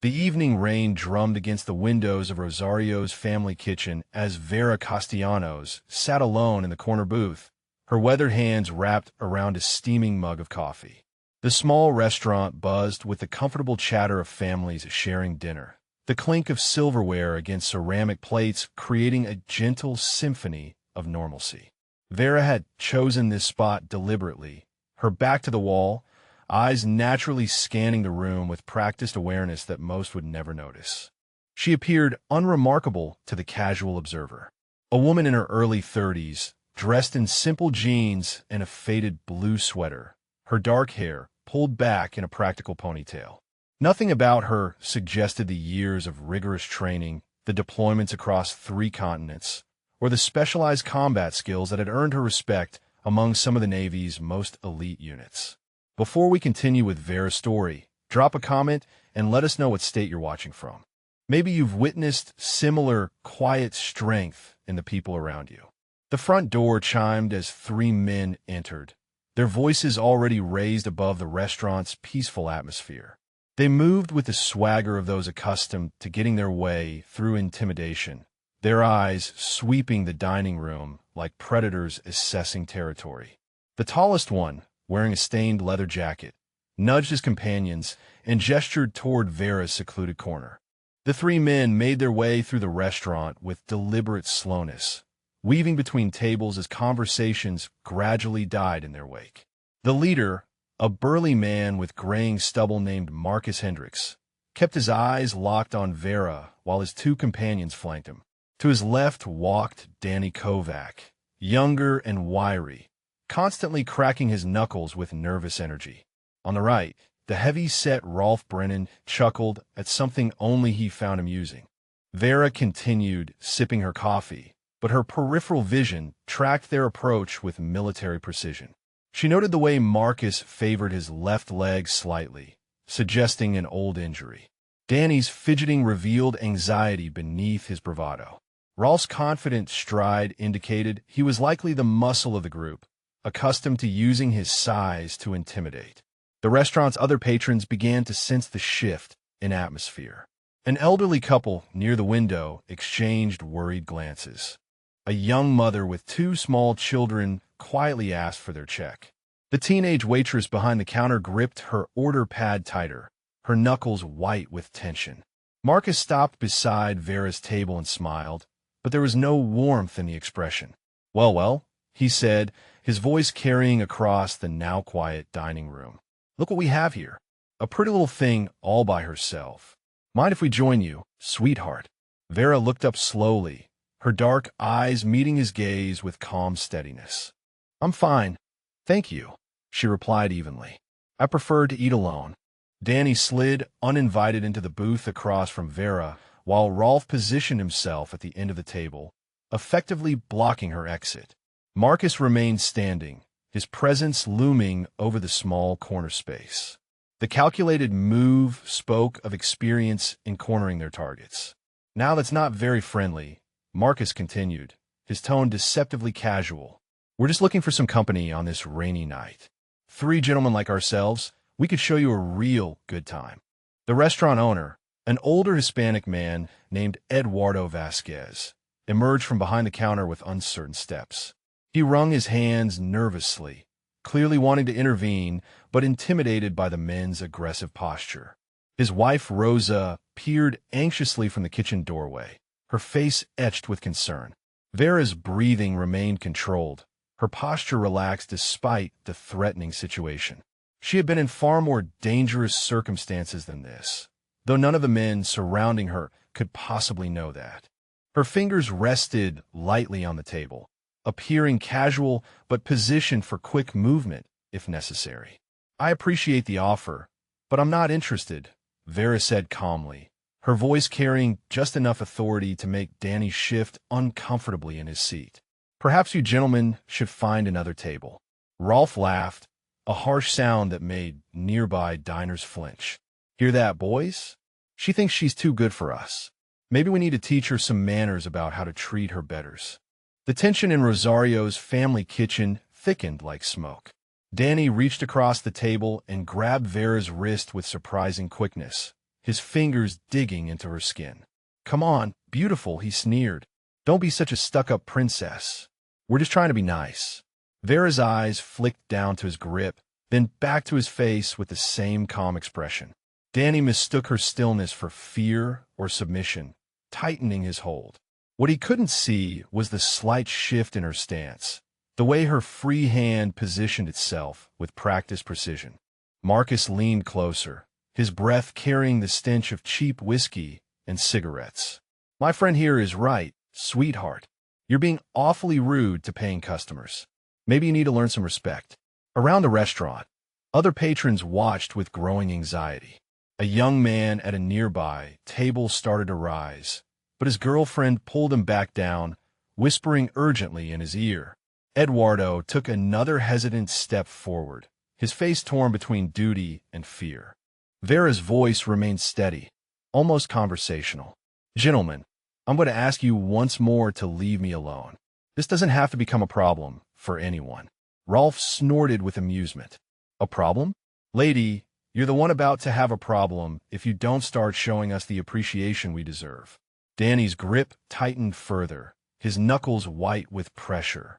The evening rain drummed against the windows of Rosario's family kitchen as Vera Castellanos sat alone in the corner booth, her weathered hands wrapped around a steaming mug of coffee. The small restaurant buzzed with the comfortable chatter of families sharing dinner, the clink of silverware against ceramic plates creating a gentle symphony of normalcy. Vera had chosen this spot deliberately, her back to the wall, eyes naturally scanning the room with practiced awareness that most would never notice. She appeared unremarkable to the casual observer. A woman in her early 30s, dressed in simple jeans and a faded blue sweater, her dark hair pulled back in a practical ponytail. Nothing about her suggested the years of rigorous training, the deployments across 3 continents, or the specialized combat skills that had earned her respect among some of the Navy's most elite units. Before we continue with Vera's story, drop a comment and let us know what state you're watching from. Maybe you've witnessed similar quiet strength in the people around you. The front door chimed as 3 men entered, their voices already raised above the restaurant's peaceful atmosphere. They moved with the swagger of those accustomed to getting their way through intimidation, their eyes sweeping the dining room like predators assessing territory. The tallest one, wearing a stained leather jacket, nudged his companions and gestured toward Vera's secluded corner. The 3 men made their way through the restaurant with deliberate slowness, weaving between tables as conversations gradually died in their wake. The leader, a burly man with graying stubble named Marcus Hendricks, kept his eyes locked on Vera while his 2 companions flanked him. To his left walked Danny Kovac, younger and wiry, constantly cracking his knuckles with nervous energy. On the right, the heavy-set Rolf Brennan chuckled at something only he found amusing. Vera continued sipping her coffee, but her peripheral vision tracked their approach with military precision. She noted the way Marcus favored his left leg slightly, suggesting an old injury. Danny's fidgeting revealed anxiety beneath his bravado. Rolf's confident stride indicated he was likely the muscle of the group, accustomed to using his size to intimidate. The restaurant's other patrons began to sense the shift in atmosphere. An elderly couple near the window exchanged worried glances. A young mother with 2 small children quietly asked for their check. The teenage waitress behind the counter gripped her order pad tighter, her knuckles white with tension. Marcus stopped beside Vera's table and smiled, but there was no warmth in the expression. Well, he said, his voice carrying across the now quiet dining room. Look what we have here. A pretty little thing all by herself. Mind if we join you, sweetheart? Vera looked up slowly, her dark eyes meeting his gaze with calm steadiness. I'm fine, thank you, she replied evenly. I prefer to eat alone. Danny slid uninvited into the booth across from Vera, while Rolf positioned himself at the end of the table, effectively blocking her exit. Marcus remained standing, his presence looming over the small corner space. The calculated move spoke of experience in cornering their targets. Now that's not very friendly, Marcus continued, his tone deceptively casual. We're just looking for some company on this rainy night. 3 gentlemen like ourselves, we could show you a real good time. The restaurant owner, an older Hispanic man named Eduardo Vasquez, emerged from behind the counter with uncertain steps. He wrung his hands nervously, clearly wanting to intervene, but intimidated by the men's aggressive posture. His wife, Rosa, peered anxiously from the kitchen doorway, her face etched with concern. Vera's breathing remained controlled, her posture relaxed despite the threatening situation. She had been in far more dangerous circumstances than this, though none of the men surrounding her could possibly know that. Her fingers rested lightly on the table, appearing casual but positioned for quick movement if necessary. I appreciate the offer, but I'm not interested, Vera said calmly, her voice carrying just enough authority to make Danny shift uncomfortably in his seat. Perhaps you gentlemen should find another table. Rolf laughed, a harsh sound that made nearby diners flinch. Hear that, boys? She thinks she's too good for us. Maybe we need to teach her some manners about how to treat her betters. The tension in Rosario's family kitchen thickened like smoke. Danny reached across the table and grabbed Vera's wrist with surprising quickness, his fingers digging into her skin. "Come on, beautiful," he sneered. "Don't be such a stuck-up princess. We're just trying to be nice." Vera's eyes flicked down to his grip, then back to his face with the same calm expression. Danny mistook her stillness for fear or submission, tightening his hold. What he couldn't see was the slight shift in her stance, the way her free hand positioned itself with practiced precision. Marcus leaned closer, his breath carrying the stench of cheap whiskey and cigarettes. "My friend here is right, sweetheart. You're being awfully rude to paying customers. Maybe you need to learn some respect." Around the restaurant, other patrons watched with growing anxiety. A young man at a nearby table started to rise, but his girlfriend pulled him back down, whispering urgently in his ear. Eduardo took another hesitant step forward, his face torn between duty and fear. Vera's voice remained steady, almost conversational. "Gentlemen, I'm going to ask you once more to leave me alone. This doesn't have to become a problem for anyone." Rolf snorted with amusement. "A problem? Lady, you're the one about to have a problem if you don't start showing us the appreciation we deserve." Danny's grip tightened further, his knuckles white with pressure.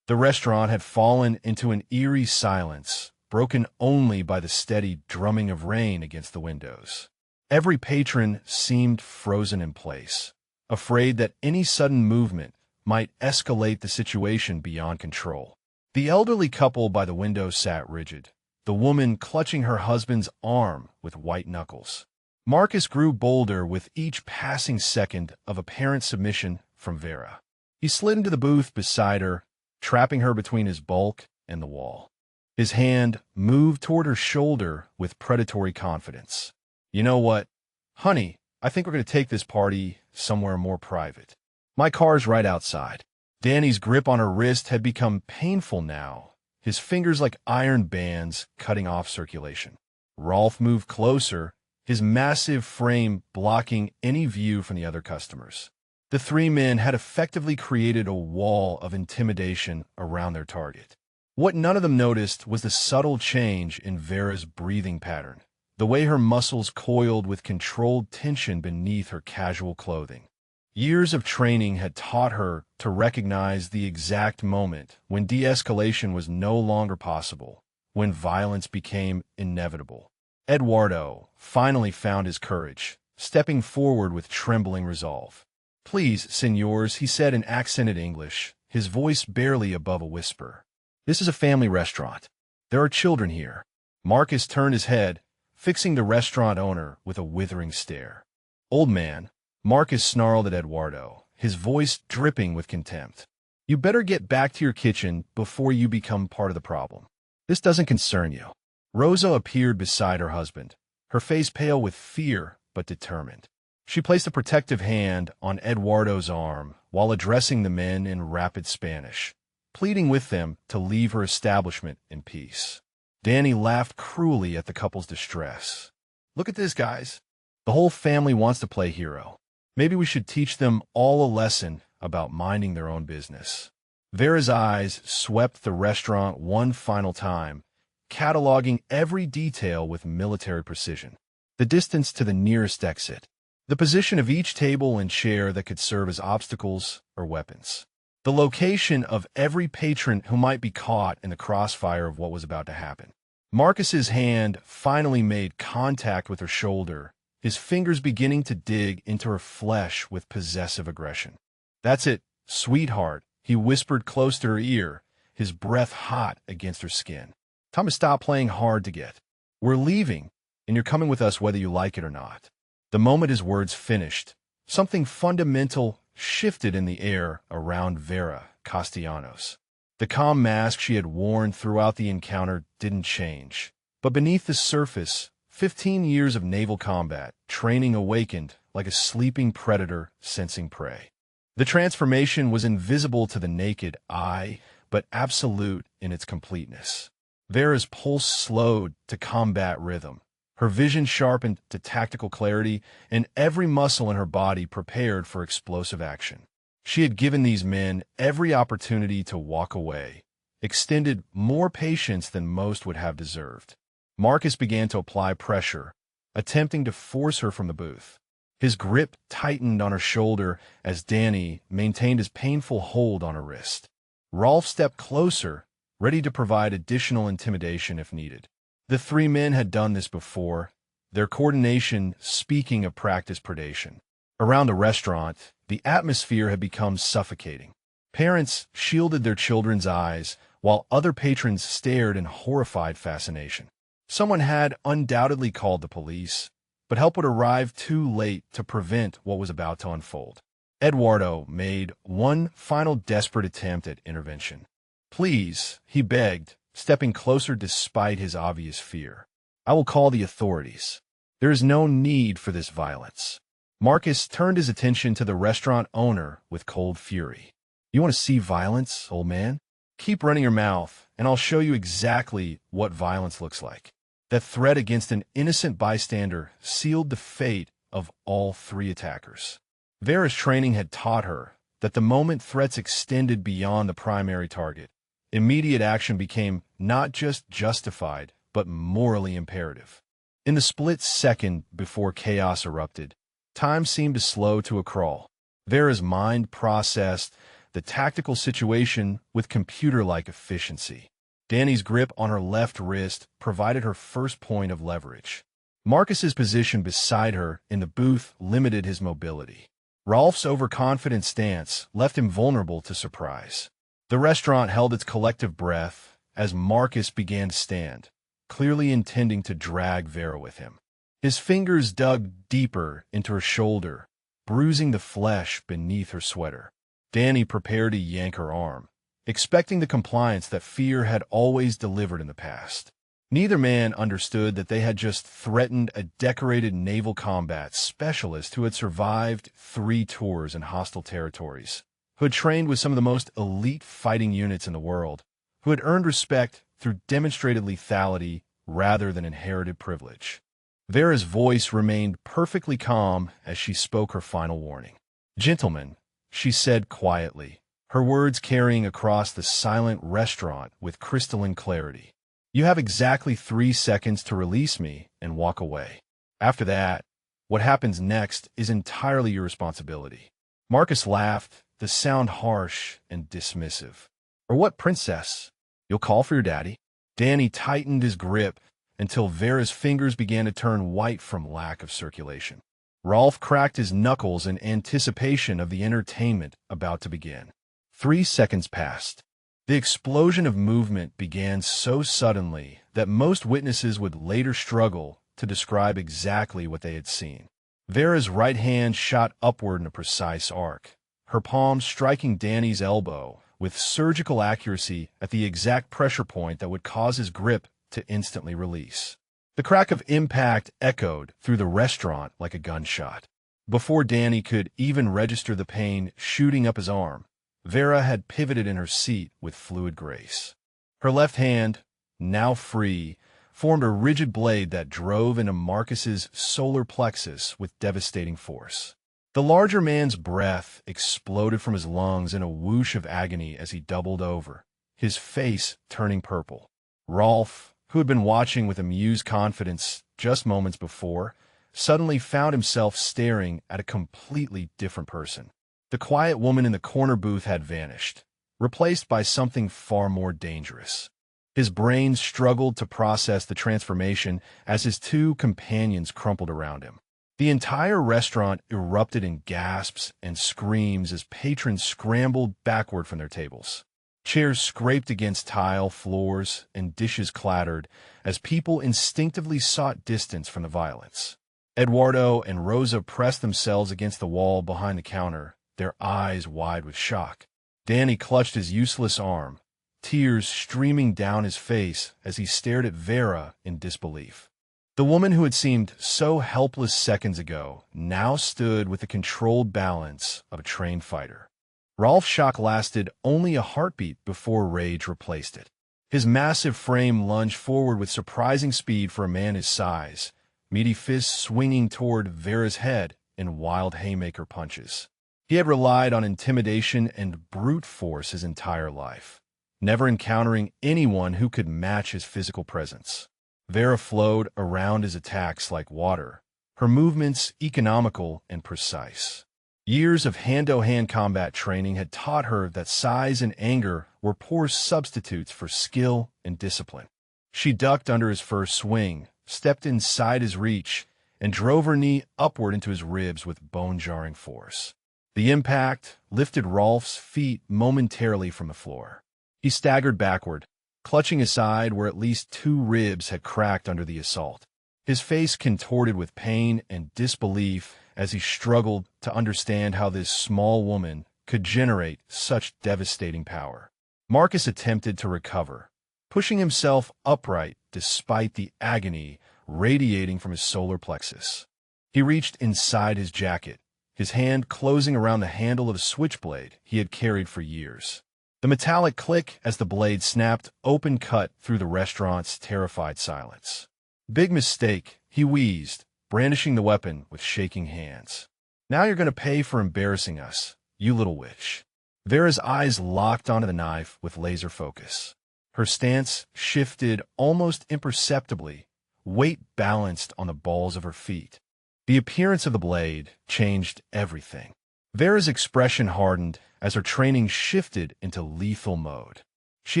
The restaurant had fallen into an eerie silence, broken only by the steady drumming of rain against the windows. Every patron seemed frozen in place, afraid that any sudden movement might escalate the situation beyond control. The elderly couple by the window sat rigid, the woman clutching her husband's arm with white knuckles. Marcus grew bolder with each passing second of apparent submission from Vera. He slid into the booth beside her, trapping her between his bulk and the wall. His hand moved toward her shoulder with predatory confidence. "You know what? Honey, I think we're going to take this party somewhere more private. My car's right outside." Danny's grip on her wrist had become painful now, his fingers like iron bands cutting off circulation. Rolf moved closer, his massive frame blocking any view from the other customers. The three men had effectively created a wall of intimidation around their target. What none of them noticed was the subtle change in Vera's breathing pattern, the way her muscles coiled with controlled tension beneath her casual clothing. Years of training had taught her to recognize the exact moment when de-escalation was no longer possible, when violence became inevitable. Eduardo finally found his courage, stepping forward with trembling resolve. "Please, senors," he said in accented English, his voice barely above a whisper. "This is a family restaurant. There are children here." Marcus turned his head, fixing the restaurant owner with a withering stare. "Old man," Marcus snarled at Eduardo, his voice dripping with contempt. "You better get back to your kitchen before you become part of the problem. This doesn't concern you." Rosa appeared beside her husband, her face pale with fear but determined. She placed a protective hand on Eduardo's arm while addressing the men in rapid Spanish, pleading with them to leave her establishment in peace. Danny laughed cruelly at the couple's distress. "Look at this, guys. The whole family wants to play hero. Maybe we should teach them all a lesson about minding their own business." Vera's eyes swept the restaurant one final time, cataloging every detail with military precision. The distance to the nearest exit, the position of each table and chair that could serve as obstacles or weapons, the location of every patron who might be caught in the crossfire of what was about to happen. Marcus's hand finally made contact with her shoulder, his fingers beginning to dig into her flesh with possessive aggression. "That's it, sweetheart," he whispered close to her ear, his breath hot against her skin. "Time to stop playing hard to get. We're leaving, and you're coming with us whether you like it or not." The moment his words finished, something fundamental shifted in the air around Vera Castellanos. The calm mask she had worn throughout the encounter didn't change, but beneath the surface, 15 years of naval combat training awakened like a sleeping predator sensing prey. The transformation was invisible to the naked eye, but absolute in its completeness. Vera's pulse slowed to combat rhythm, her vision sharpened to tactical clarity, and every muscle in her body prepared for explosive action. She had given these men every opportunity to walk away, extended more patience than most would have deserved. Marcus began to apply pressure, attempting to force her from the booth. His grip tightened on her shoulder as Danny maintained his painful hold on her wrist. Rolf stepped closer, ready to provide additional intimidation if needed. The three men had done this before, their coordination speaking of practiced predation. Around the restaurant, the atmosphere had become suffocating. Parents shielded their children's eyes, while other patrons stared in horrified fascination. Someone had undoubtedly called the police, but help would arrive too late to prevent what was about to unfold. Eduardo made one final desperate attempt at intervention. "Please," he begged, stepping closer despite his obvious fear. "I will call the authorities. There is no need for this violence." Marcus turned his attention to the restaurant owner with cold fury. "You want to see violence, old man? Keep running your mouth, and I'll show you exactly what violence looks like." That threat against an innocent bystander sealed the fate of all three attackers. Vera's training had taught her that the moment threats extended beyond the primary target, immediate action became not just justified, but morally imperative. In the split second before chaos erupted, time seemed to slow to a crawl. Vera's mind processed the tactical situation with computer-like efficiency. Danny's grip on her left wrist provided her first point of leverage. Marcus's position beside her in the booth limited his mobility. Rolf's overconfident stance left him vulnerable to surprise. The restaurant held its collective breath as Marcus began to stand, clearly intending to drag Vera with him. His fingers dug deeper into her shoulder, bruising the flesh beneath her sweater. Danny prepared to yank her arm, expecting the compliance that fear had always delivered in the past. Neither man understood that they had just threatened a decorated naval combat specialist who had survived 3 tours in hostile territories, who had trained with some of the most elite fighting units in the world, who had earned respect through demonstrated lethality rather than inherited privilege. Vera's voice remained perfectly calm as she spoke her final warning. "Gentlemen," she said quietly, her words carrying across the silent restaurant with crystalline clarity. "You have exactly 3 seconds to release me and walk away. After that, what happens next is entirely your responsibility." Marcus laughed, the sound harsh and dismissive. "Or what, princess? You'll call for your daddy?" Danny tightened his grip until Vera's fingers began to turn white from lack of circulation. Rolf cracked his knuckles in anticipation of the entertainment about to begin. 3 seconds passed. The explosion of movement began so suddenly that most witnesses would later struggle to describe exactly what they had seen. Vera's right hand shot upward in a precise arc, her palm striking Danny's elbow with surgical accuracy at the exact pressure point that would cause his grip to instantly release. The crack of impact echoed through the restaurant like a gunshot. Before Danny could even register the pain shooting up his arm, Vera had pivoted in her seat with fluid grace. Her left hand, now free, formed a rigid blade that drove into Marcus's solar plexus with devastating force. The larger man's breath exploded from his lungs in a whoosh of agony as he doubled over, his face turning purple. Rolf, who had been watching with amused confidence just moments before, suddenly found himself staring at a completely different person. The quiet woman in the corner booth had vanished, replaced by something far more dangerous. His brain struggled to process the transformation as his 2 companions crumpled around him. The entire restaurant erupted in gasps and screams as patrons scrambled backward from their tables. Chairs scraped against tile floors and dishes clattered as people instinctively sought distance from the violence. Eduardo and Rosa pressed themselves against the wall behind the counter, their eyes wide with shock. Danny clutched his useless arm, tears streaming down his face as he stared at Vera in disbelief. The woman who had seemed so helpless seconds ago now stood with the controlled balance of a trained fighter. Rolf's shock lasted only a heartbeat before rage replaced it. His massive frame lunged forward with surprising speed for a man his size, meaty fists swinging toward Vera's head in wild haymaker punches. He had relied on intimidation and brute force his entire life, never encountering anyone who could match his physical presence. Vera flowed around his attacks like water, her movements economical and precise. Years of hand-to-hand combat training had taught her that size and anger were poor substitutes for skill and discipline. She ducked under his first swing, stepped inside his reach, and drove her knee upward into his ribs with bone-jarring force. The impact lifted Rolf's feet momentarily from the floor. He staggered backward, clutching his side where at least 2 ribs had cracked under the assault. His face contorted with pain and disbelief as he struggled to understand how this small woman could generate such devastating power. Marcus attempted to recover, pushing himself upright despite the agony radiating from his solar plexus. He reached inside his jacket, his hand closing around the handle of a switchblade he had carried for years. The metallic click as the blade snapped open cut through the restaurant's terrified silence. "Big mistake," he wheezed, brandishing the weapon with shaking hands. "Now you're going to pay for embarrassing us, you little witch." Vera's eyes locked onto the knife with laser focus. Her stance shifted almost imperceptibly, weight balanced on the balls of her feet. The appearance of the blade changed everything. Vera's expression hardened as her training shifted into lethal mode. She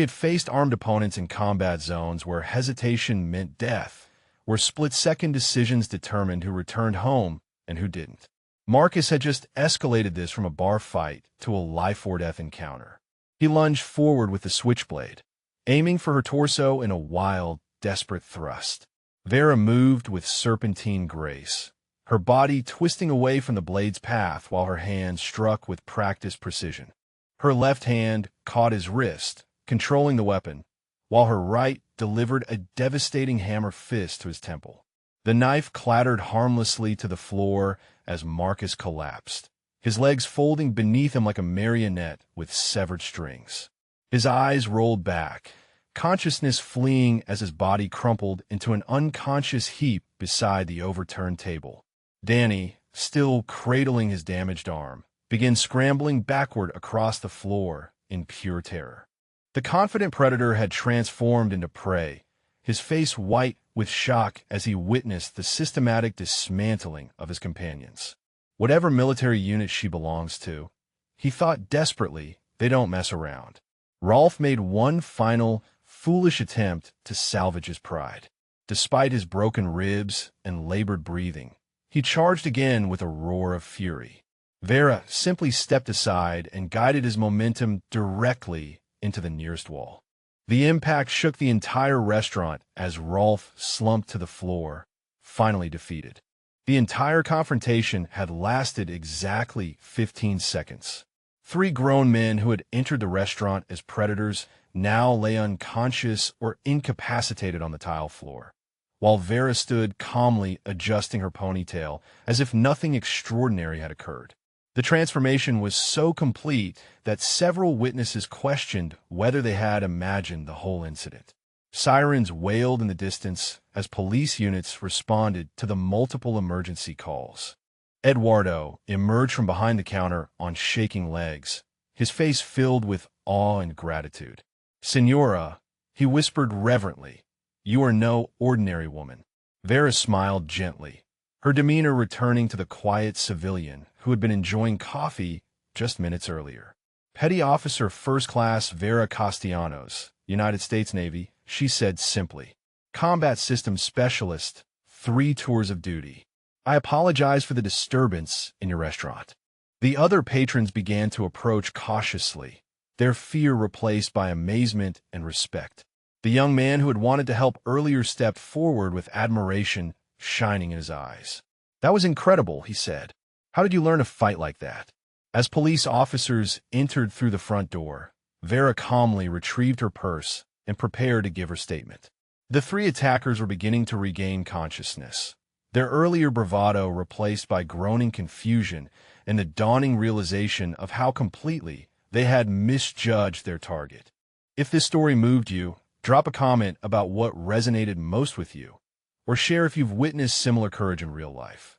had faced armed opponents in combat zones where hesitation meant death, where split-second decisions determined who returned home and who didn't. Marcus had just escalated this from a bar fight to a life-or-death encounter. He lunged forward with the switchblade, aiming for her torso in a wild, desperate thrust. Vera moved with serpentine grace, her body twisting away from the blade's path while her hand struck with practiced precision. Her left hand caught his wrist, controlling the weapon, while her right delivered a devastating hammer fist to his temple. The knife clattered harmlessly to the floor as Marcus collapsed, his legs folding beneath him like a marionette with severed strings. His eyes rolled back, consciousness fleeing as his body crumpled into an unconscious heap beside the overturned table. Danny, still cradling his damaged arm, began scrambling backward across the floor in pure terror. The confident predator had transformed into prey, his face white with shock as he witnessed the systematic dismantling of his companions. Whatever military unit she belongs to, he thought desperately, they don't mess around. Rolf made one final, foolish attempt to salvage his pride. Despite his broken ribs and labored breathing, he charged again with a roar of fury. Vera simply stepped aside and guided his momentum directly into the nearest wall. The impact shook the entire restaurant as Rolf slumped to the floor, finally defeated. The entire confrontation had lasted exactly 15 seconds. 3 grown men who had entered the restaurant as predators now lay unconscious or incapacitated on the tile floor, while Vera stood calmly adjusting her ponytail as if nothing extraordinary had occurred. The transformation was so complete that several witnesses questioned whether they had imagined the whole incident. Sirens wailed in the distance as police units responded to the multiple emergency calls. Eduardo emerged from behind the counter on shaking legs, his face filled with awe and gratitude. "Senora," he whispered reverently, "you are no ordinary woman." Vera smiled gently, her demeanor returning to the quiet civilian who had been enjoying coffee just minutes earlier. "Petty Officer First Class Vera Castellanos, United States Navy," she said simply. "Combat Systems Specialist, 3 tours of duty. I apologize for the disturbance in your restaurant." The other patrons began to approach cautiously, their fear replaced by amazement and respect. The young man who had wanted to help earlier stepped forward with admiration shining in his eyes. "That was incredible," he said. "How did you learn to fight like that?" As police officers entered through the front door, Vera calmly retrieved her purse and prepared to give her statement. The 3 attackers were beginning to regain consciousness, their earlier bravado replaced by groaning confusion and the dawning realization of how completely they had misjudged their target. If this story moved you, drop a comment about what resonated most with you, or share if you've witnessed similar courage in real life.